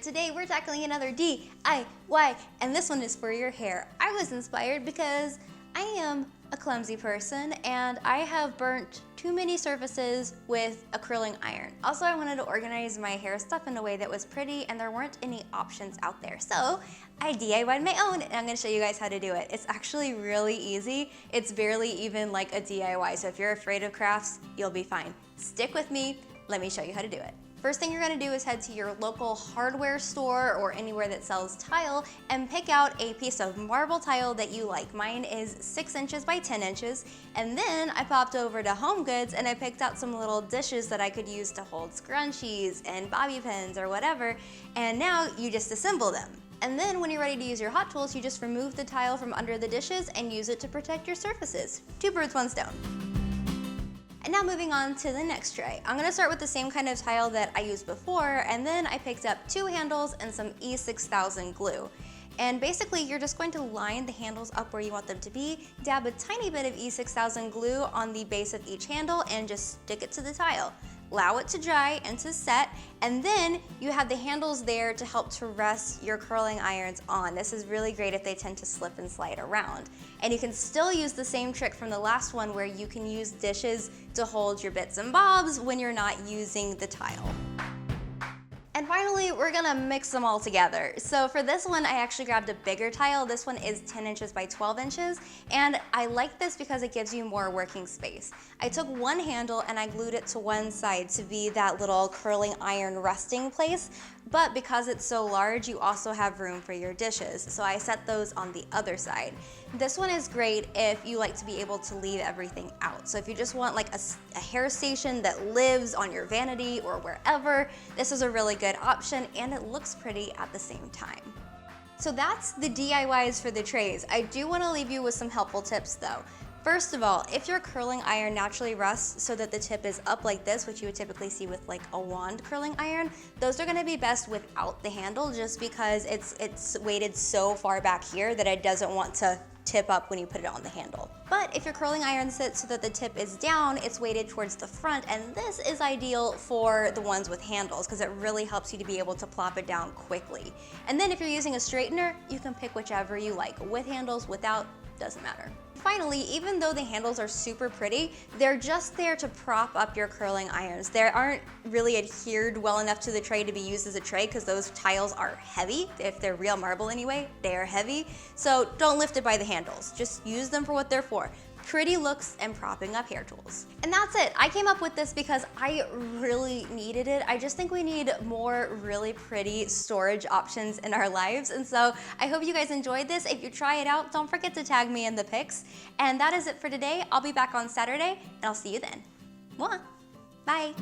today we're tackling another DIY, and this one is for your hair. I was inspired because I am a clumsy person and I have burnt too many surfaces with a curling iron. Also, I wanted to organize my hair stuff in a way that was pretty and there weren't any options out there. So I DIY'd my own and I'm gonna show you guys how to do it. It's actually really easy. It's barely even like a DIY. So if you're afraid of crafts, you'll be fine. Stick with me, let me show you how to do it. First thing you're gonna do is head to your local hardware store or anywhere that sells tile and pick out a piece of marble tile that you like. Mine is 6 inches by 10 inches. And then I popped over to Home Goods and I picked out some little dishes that I could use to hold scrunchies and bobby pins or whatever. And now you just assemble them. And then when you're ready to use your hot tools, you just remove the tile from under the dishes and use it to protect your surfaces. 2 birds, 1 stone. And now moving on to the next tray. I'm gonna start with the same kind of tile that I used before, and then I picked up 2 handles and some E6000 glue. And basically you're just going to line the handles up where you want them to be, dab a tiny bit of E6000 glue on the base of each handle and just stick it to the tile. Allow it to dry and to set, and then you have the handles there to help to rest your curling irons on. This is really great if they tend to slip and slide around. And you can still use the same trick from the last one where you can use dishes to hold your bits and bobs when you're not using the tile. And finally, we're gonna mix them all together. So for this one, I actually grabbed a bigger tile. This one is 10 inches by 12 inches. And I like this because it gives you more working space. I took one handle and I glued it to one side to be that little curling iron resting place. But because it's so large, you also have room for your dishes. So I set those on the other side. This one is great if you like to be able to leave everything out. So if you just want like a hair station that lives on your vanity or wherever, this is a really good option and it looks pretty at the same time. So that's the DIYs for the trays. I do want to leave you with some helpful tips though. First of all, if your curling iron naturally rusts so that the tip is up like this, which you would typically see with like a wand curling iron, those are gonna be best without the handle just because it's weighted so far back here that it doesn't want to tip up when you put it on the handle. But if your curling iron sits so that the tip is down, it's weighted towards the front, and this is ideal for the ones with handles because it really helps you to be able to plop it down quickly. And then if you're using a straightener, you can pick whichever you like, with handles, without, doesn't matter. Finally, even though the handles are super pretty, they're just there to prop up your curling irons. They aren't really adhered well enough to the tray to be used as a tray because those tiles are heavy. If they're real marble anyway, they are heavy. So don't lift it by the handles. Just use them for what they're for. Pretty looks and propping up hair tools. And that's it. I came up with this because I really needed it. I just think we need more really pretty storage options in our lives. And so I hope you guys enjoyed this. If you try it out, don't forget to tag me in the pics. And that is it for today. I'll be back on Saturday and I'll see you then. Mwah. Bye.